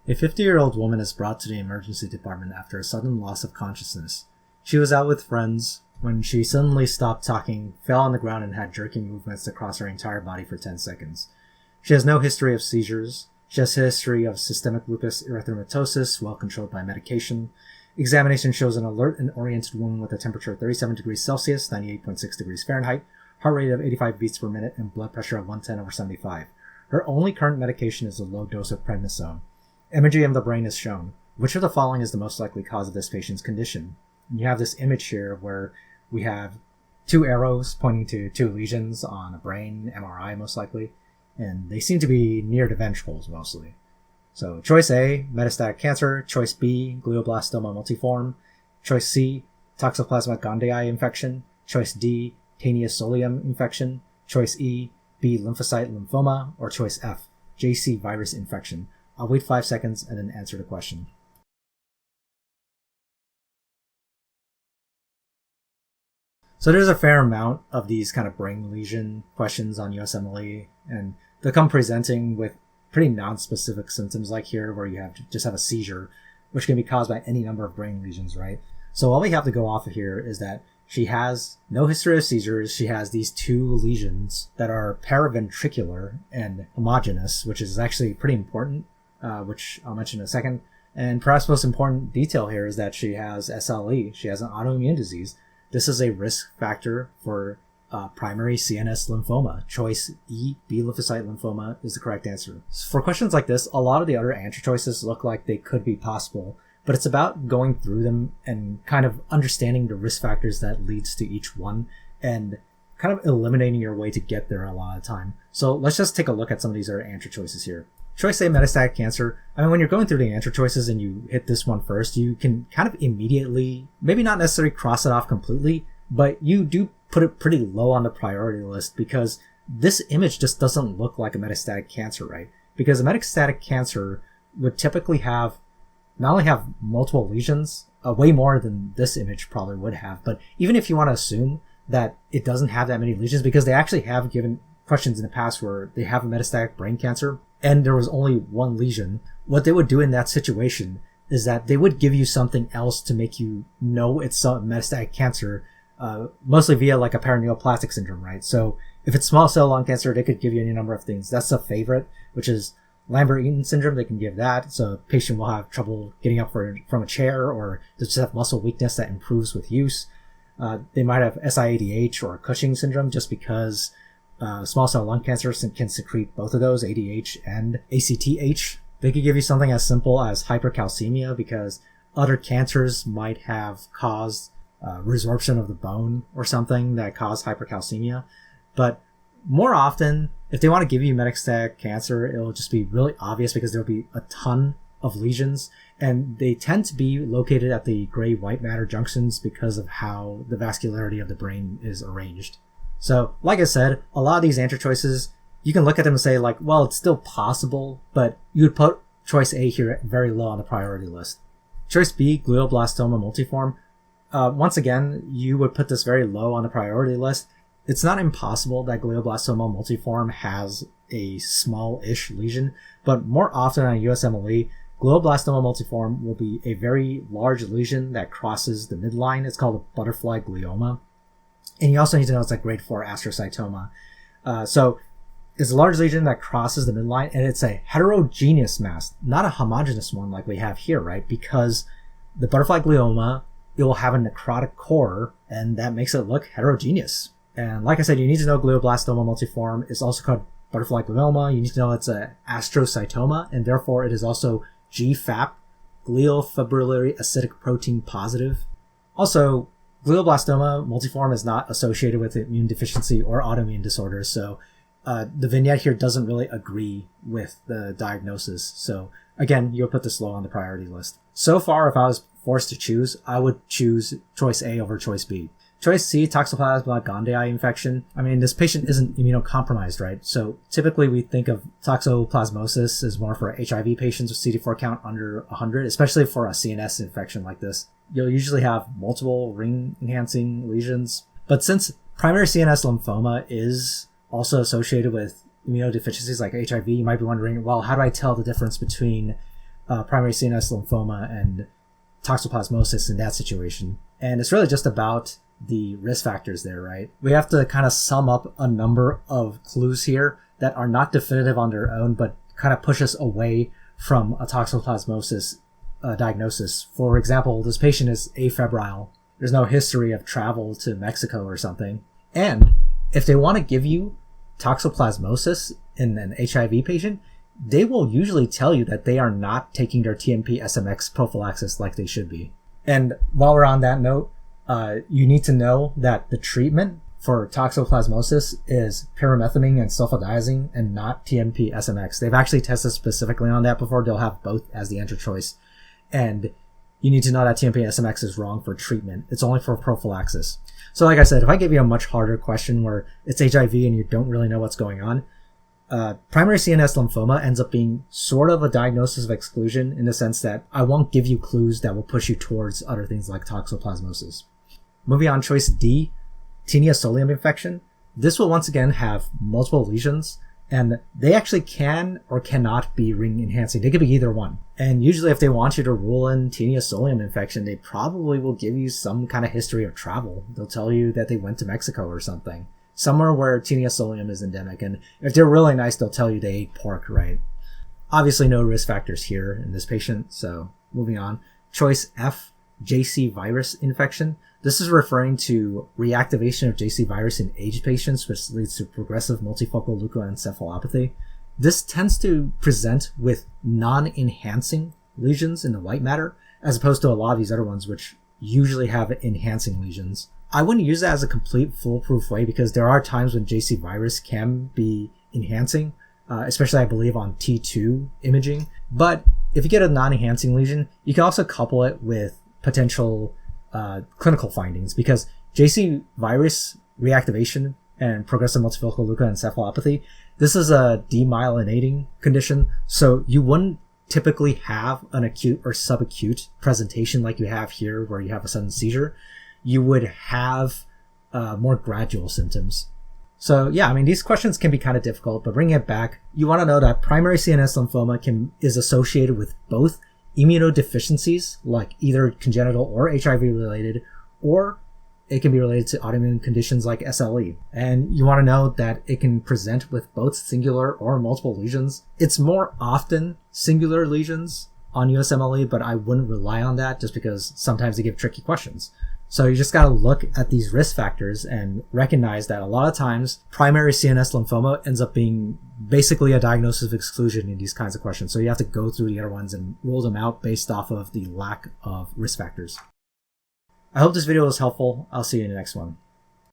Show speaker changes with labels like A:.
A: A 50-year-old woman is brought to the emergency department after a sudden loss of consciousness. She was out with friends when she suddenly stopped talking, fell on the ground, and had jerking movements across her entire body for 10 seconds. She has no history of seizures. She has a history of systemic lupus erythematosus, well controlled by medication. Examination shows an alert and oriented woman with a temperature of 37 degrees Celsius, 98.6 degrees Fahrenheit, heart rate of 85 beats per minute, and blood pressure of 110/75. Her only current medication is a low dose of prednisone. Imaging of the brain is shown. Which of the following is the most likely cause of this patient's condition? And you have this image here where we have two arrows pointing to two lesions on a brain, MRI most likely, and they seem to be near the ventricles mostly. So choice A, metastatic cancer. Choice B, glioblastoma multiforme. Choice C, Toxoplasma gondii infection. Choice D, Taenia solium infection. Choice E, B, lymphocyte lymphoma. Or choice F, JC virus infection. I'll wait 5 seconds and then answer the question. So there's a fair amount of these kind of brain lesion questions on USMLE, and they come presenting with pretty non-specific symptoms like here, where you just have a seizure, which can be caused by any number of brain lesions, right? So all we have to go off of here is that she has no history of seizures. She has these two lesions that are paraventricular and homogeneous, which is actually pretty important, which I'll mention in a second. And perhaps most important detail here is that she has SLE. She has an autoimmune disease. This is a risk factor for primary CNS lymphoma. Choice E, B lymphocyte lymphoma, is the correct answer. For questions like this, a lot of the other answer choices look like they could be possible, but it's about going through them and kind of understanding the risk factors that leads to each one and kind of eliminating your way to get there a lot of the time. So let's just take a look at some of these other answer choices here. Choice A, metastatic cancer. I mean, when you're going through the answer choices and you hit this one first, you can kind of immediately, maybe not necessarily cross it off completely, but you do put it pretty low on the priority list because this image just doesn't look like a metastatic cancer, right? Because a metastatic cancer would typically not only have multiple lesions, way more than this image probably would have, but even if you want to assume that it doesn't have that many lesions, because they actually have given questions in the past where they have a metastatic brain cancer and there was only one lesion, what they would do in that situation is that they would give you something else to make you know it's a metastatic cancer, mostly via like a paraneoplastic syndrome, right? So if it's small cell lung cancer, they could give you any number of things. That's a favorite, which is lambert-eaton syndrome. They can give that. So a patient will have trouble getting up from a chair, or they just have muscle weakness that improves with use. They might have SIADH or Cushing syndrome, just because small cell lung cancer can secrete both of those, ADH and ACTH. They could give you something as simple as hypercalcemia, because other cancers might have caused resorption of the bone or something that caused hypercalcemia. But more often, if they want to give you metastatic cancer, it'll just be really obvious because there'll be a ton of lesions, and they tend to be located at the gray-white matter junctions because of how the vascularity of the brain is arranged. So, like I said, a lot of these answer choices, you can look at them and say, like, well, it's still possible, but you would put choice A here very low on the priority list. Choice B, glioblastoma multiforme. Once again, you would put this very low on the priority list. It's not impossible that glioblastoma multiforme has a small-ish lesion, but more often on USMLE, glioblastoma multiforme will be a very large lesion that crosses the midline. It's called a butterfly glioma. And you also need to know it's a grade 4 astrocytoma. So it's a large lesion that crosses the midline, and it's a heterogeneous mass, not a homogeneous one like we have here, right? Because the butterfly glioma, it will have a necrotic core, and that makes it look heterogeneous. And like I said, you need to know glioblastoma multiforme is also called butterfly glioma. You need to know it's an astrocytoma, and therefore it is also GFAP, gliofibrillary acidic protein positive. Also, glioblastoma multiforme is not associated with immune deficiency or autoimmune disorders, so the vignette here doesn't really agree with the diagnosis. So again, you'll put this low on the priority list. So far, if I was forced to choose, I would choose choice A over choice B. Choice C, Toxoplasma gondii infection. I mean, this patient isn't immunocompromised, right? So typically we think of toxoplasmosis as more for HIV patients with CD4 count under 100, especially for a CNS infection like this. You'll usually have multiple ring-enhancing lesions. But since primary CNS lymphoma is also associated with immunodeficiencies like HIV, you might be wondering, well, how do I tell the difference between primary CNS lymphoma and toxoplasmosis in that situation. And it's really just about the risk factors there, right? We have to kind of sum up a number of clues here that are not definitive on their own, but kind of push us away from a toxoplasmosis diagnosis. For example, this patient is afebrile. There's no history of travel to Mexico or something. And if they want to give you toxoplasmosis in an HIV patient, they will usually tell you that they are not taking their TMP SMX prophylaxis like they should be. And while we're on that note, you need to know that the treatment for toxoplasmosis is pyrimethamine and sulfadiazine and not TMP SMX. They've actually tested specifically on that before. They'll have both as the enter choice. And you need to know that TMP SMX is wrong for treatment. It's only for prophylaxis. So like I said, if I give you a much harder question where it's HIV and you don't really know what's going on, primary CNS lymphoma ends up being sort of a diagnosis of exclusion in the sense that I won't give you clues that will push you towards other things like toxoplasmosis. Moving on, choice D, tinea solium infection. This will once again have multiple lesions, and they actually can or cannot be ring enhancing. They could be either one. And usually if they want you to rule in tinea solium infection, they probably will give you some kind of history of travel. They'll tell you that they went to Mexico or something, somewhere where tinea solium is endemic. And if they're really nice, they'll tell you they ate pork, right? Obviously no risk factors here in this patient. So moving on, choice F, JC virus infection. This is referring to reactivation of JC virus in aged patients, which leads to progressive multifocal leukoencephalopathy. This tends to present with non-enhancing lesions in the white matter, as opposed to a lot of these other ones, which usually have enhancing lesions. I wouldn't use that as a complete foolproof way because there are times when JC virus can be enhancing, especially I believe on T2 imaging. But if you get a non-enhancing lesion, you can also couple it with potential clinical findings, because JC virus reactivation and progressive multifocal leukoencephalopathy, this is a demyelinating condition, so you wouldn't typically have an acute or subacute presentation like you have here where you have a sudden seizure. You would have more gradual symptoms. So yeah, I mean, these questions can be kind of difficult, but bringing it back, you want to know that primary CNS lymphoma is associated with both immunodeficiencies, like either congenital or HIV related, or it can be related to autoimmune conditions like SLE. And you want to know that it can present with both singular or multiple lesions. It's more often singular lesions on USMLE, but I wouldn't rely on that just because sometimes they give tricky questions. So you just got to look at these risk factors and recognize that a lot of times primary CNS lymphoma ends up being basically a diagnosis of exclusion in these kinds of questions. So you have to go through the other ones and rule them out based off of the lack of risk factors. I hope this video was helpful. I'll see you in the next one.